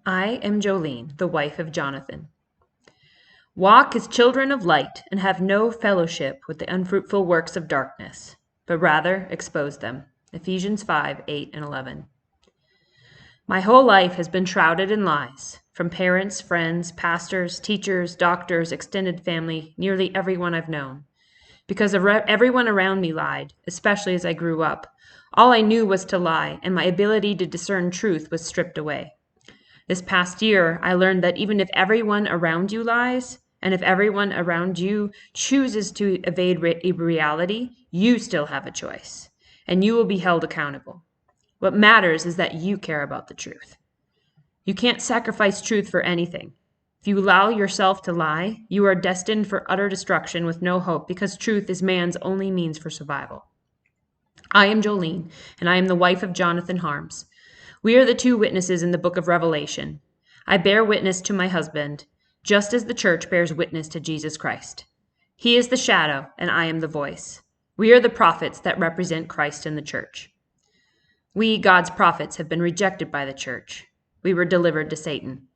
I am Jolene, the wife of Jonathan. Walk as children of light, and have no fellowship with the unfruitful works of darkness, but rather expose them. Ephesians 5:8 and 11. My whole life has been shrouded in lies, from parents, friends, pastors, teachers, doctors, extended family, nearly everyone I've known. Because everyone around me lied, especially as I grew up, all I knew was to lie, and my ability to discern truth was stripped away. This past year, I learned that even if everyone around you lies, and if everyone around you chooses to evade reality, you still have a choice, and you will be held accountable. What matters is that you care about the truth. You can't sacrifice truth for anything. If you allow yourself to lie, you are destined for utter destruction with no hope, because truth is man's only means for survival. I am Jolene, and I am the wife of Jonathan Harms. We are the two witnesses in the book of Revelation. I bear witness to my husband, just as the church bears witness to Jesus Christ. He is the shadow, and I am the voice. We are the prophets that represent Christ in the church. We, God's prophets, have been rejected by the church. We were delivered to Satan.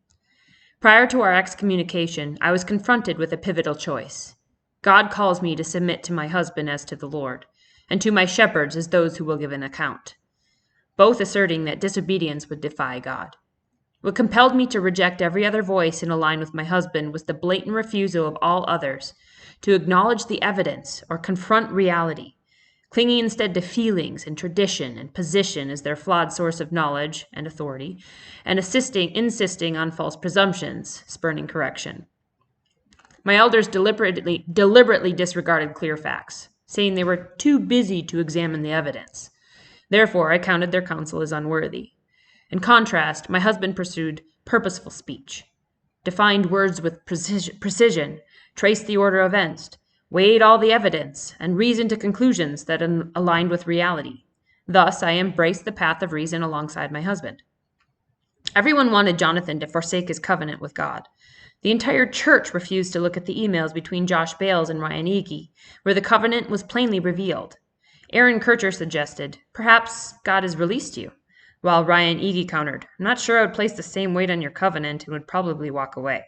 Prior to our excommunication, I was confronted with a pivotal choice. God calls me to submit to my husband as to the Lord, and to my shepherds as those who will give an account, both asserting that disobedience would defy God. What compelled me to reject every other voice and align with my husband was the blatant refusal of all others to acknowledge the evidence or confront reality, clinging instead to feelings and tradition and position as their flawed source of knowledge and authority, and insisting on false presumptions, spurning correction. My elders deliberately disregarded clear facts, saying they were too busy to examine the evidence. Therefore, I counted their counsel as unworthy. In contrast, my husband pursued purposeful speech, defined words with precision, traced the order of events, weighed all the evidence, and reasoned to conclusions that aligned with reality. Thus, I embraced the path of reason alongside my husband. Everyone wanted Jonathan to forsake his covenant with God. The entire church refused to look at the emails between Josh Bales and Ryan Eakey, where the covenant was plainly revealed. Aaron Kircher suggested, "Perhaps God has released you," while Ryan Eakey countered, "I'm not sure I would place the same weight on your covenant and would probably walk away."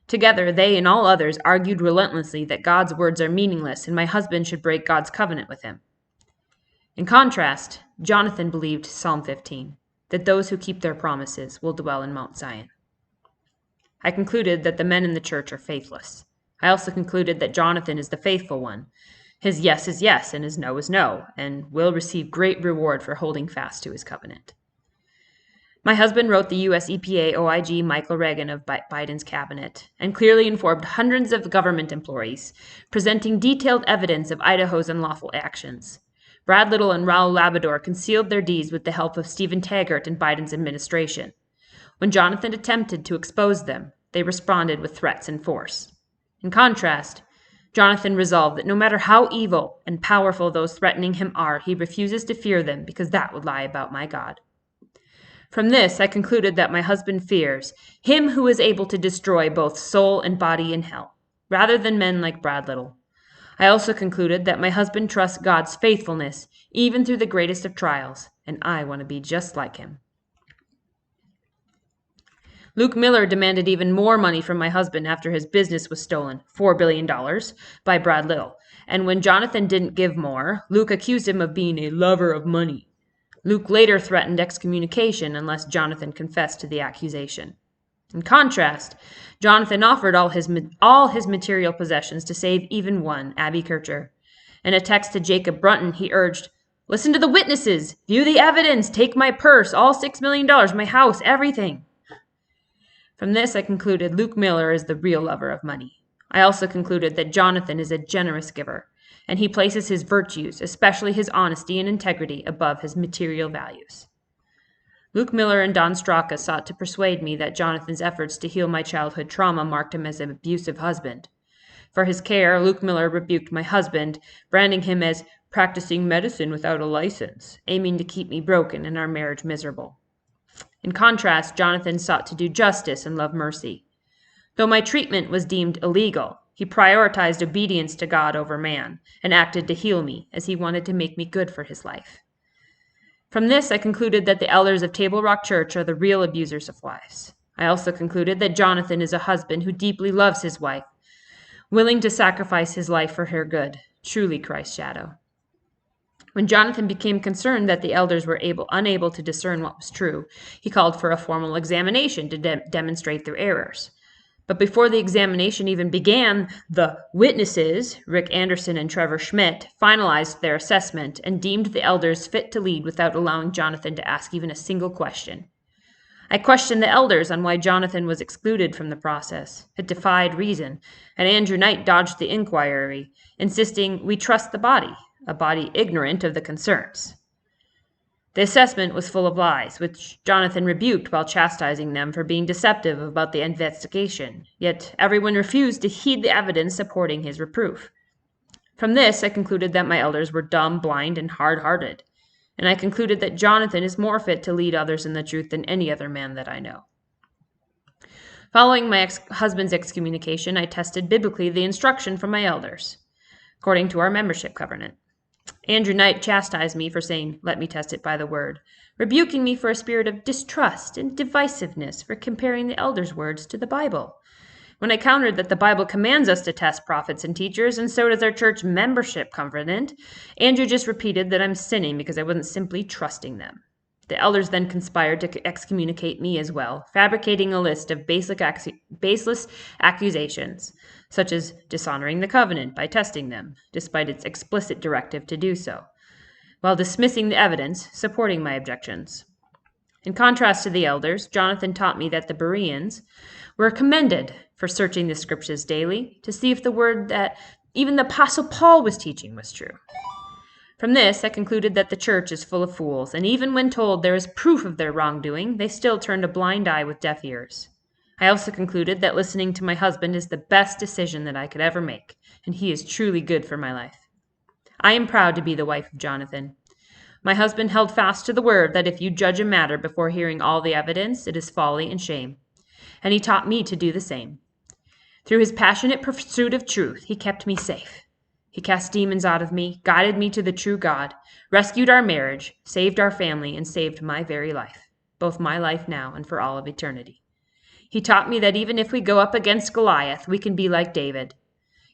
Together, they and all others argued relentlessly that God's words are meaningless and my husband should break God's covenant with him. In contrast, Jonathan believed Psalm 15, that those who keep their promises will dwell in Mount Zion. I concluded that the men in the church are faithless. I also concluded that Jonathan is the faithful one. His yes is yes and his no is no, and will receive great reward for holding fast to his covenant. My husband wrote the U.S. EPA OIG Michael Reagan of Biden's cabinet and clearly informed hundreds of government employees, presenting detailed evidence of Idaho's unlawful actions. Brad Little and Raul Labrador concealed their deeds with the help of Stephen Taggart and Biden's administration. When Jonathan attempted to expose them, they responded with threats and force. In contrast, Jonathan resolved that no matter how evil and powerful those threatening him are, he refuses to fear them because that would lie about my God. From this, I concluded that my husband fears him who is able to destroy both soul and body in hell, rather than men like Brad Little. I also concluded that my husband trusts God's faithfulness even through the greatest of trials, and I want to be just like him. Luke Miller demanded even more money from my husband after his business was stolen, $4 billion, by Brad Little. And when Jonathan didn't give more, Luke accused him of being a lover of money. Luke later threatened excommunication unless Jonathan confessed to the accusation. In contrast, Jonathan offered all his material possessions to save even one, Abby Kircher. In a text to Jacob Brunton, he urged, "Listen to the witnesses, view the evidence, take my purse, all $6 million, my house, everything." From this, I concluded Luke Miller is the real lover of money. I also concluded that Jonathan is a generous giver, and he places his virtues, especially his honesty and integrity, above his material values. Luke Miller and Don Straka sought to persuade me that Jonathan's efforts to heal my childhood trauma marked him as an abusive husband. For his care, Luke Miller rebuked my husband, branding him as practicing medicine without a license, aiming to keep me broken and our marriage miserable. In contrast, Jonathan sought to do justice and love mercy. Though my treatment was deemed illegal, he prioritized obedience to God over man and acted to heal me, as he wanted to make me good for his life. From this, I concluded that the elders of Table Rock Church are the real abusers of wives. I also concluded that Jonathan is a husband who deeply loves his wife, willing to sacrifice his life for her good, truly Christ's shadow. When Jonathan became concerned that the elders were unable to discern what was true, he called for a formal examination to demonstrate their errors. But before the examination even began, the witnesses, Rick Anderson and Trevor Schmidt, finalized their assessment and deemed the elders fit to lead without allowing Jonathan to ask even a single question. I questioned the elders on why Jonathan was excluded from the process. It defied reason, and Andrew Knight dodged the inquiry, insisting we trust the body, a body ignorant of the concerns. The assessment was full of lies, which Jonathan rebuked while chastising them for being deceptive about the investigation, yet everyone refused to heed the evidence supporting his reproof. From this, I concluded that my elders were dumb, blind, and hard-hearted, and I concluded that Jonathan is more fit to lead others in the truth than any other man that I know. Following my husband's excommunication, I tested biblically the instruction from my elders, according to our membership covenant. Andrew Knight chastised me for saying, "Let me test it by the word," rebuking me for a spirit of distrust and divisiveness for comparing the elders' words to the Bible. When I countered that the Bible commands us to test prophets and teachers, and so does our church membership covenant, Andrew just repeated that I'm sinning because I wasn't simply trusting them. The elders then conspired to excommunicate me as well, fabricating a list of baseless accusations, such as dishonoring the covenant by testing them, despite its explicit directive to do so, while dismissing the evidence supporting my objections. In contrast to the elders, Jonathan taught me that the Bereans were commended for searching the scriptures daily to see if the word that even the Apostle Paul was teaching was true. From this, I concluded that the church is full of fools, and even when told there is proof of their wrongdoing, they still turned a blind eye with deaf ears. I also concluded that listening to my husband is the best decision that I could ever make, and he is truly good for my life. I am proud to be the wife of Jonathan. My husband held fast to the word that if you judge a matter before hearing all the evidence, it is folly and shame, and he taught me to do the same. Through his passionate pursuit of truth, he kept me safe. He cast demons out of me, guided me to the true God, rescued our marriage, saved our family, and saved my very life, both my life now and for all of eternity. He taught me that even if we go up against Goliath, we can be like David.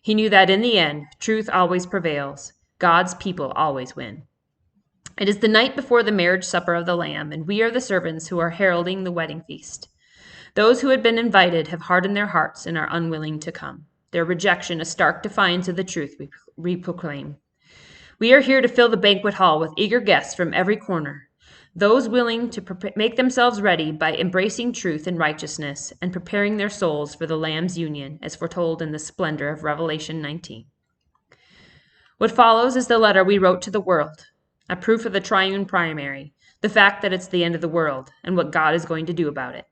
He knew that in the end, truth always prevails. God's people always win. It is the night before the marriage supper of the Lamb, and we are the servants who are heralding the wedding feast. Those who had been invited have hardened their hearts and are unwilling to come. Their rejection a stark defiance of the truth we proclaim. We are here to fill the banquet hall with eager guests from every corner, those willing to make themselves ready by embracing truth and righteousness and preparing their souls for the Lamb's union, as foretold in the splendor of Revelation 19. What follows is the letter we wrote to the world, a proof of the triune primary, the fact that it's the end of the world, and what God is going to do about it.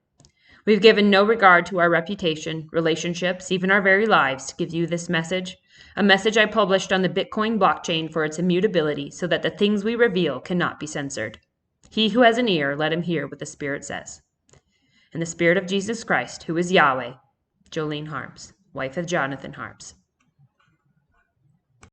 We've given no regard to our reputation, relationships, even our very lives to give you this message, a message I published on the Bitcoin blockchain for its immutability so that the things we reveal cannot be censored. He who has an ear, let him hear what the Spirit says. In the Spirit of Jesus Christ, who is Yahweh, Jolene Harms, wife of Jonathan Harms.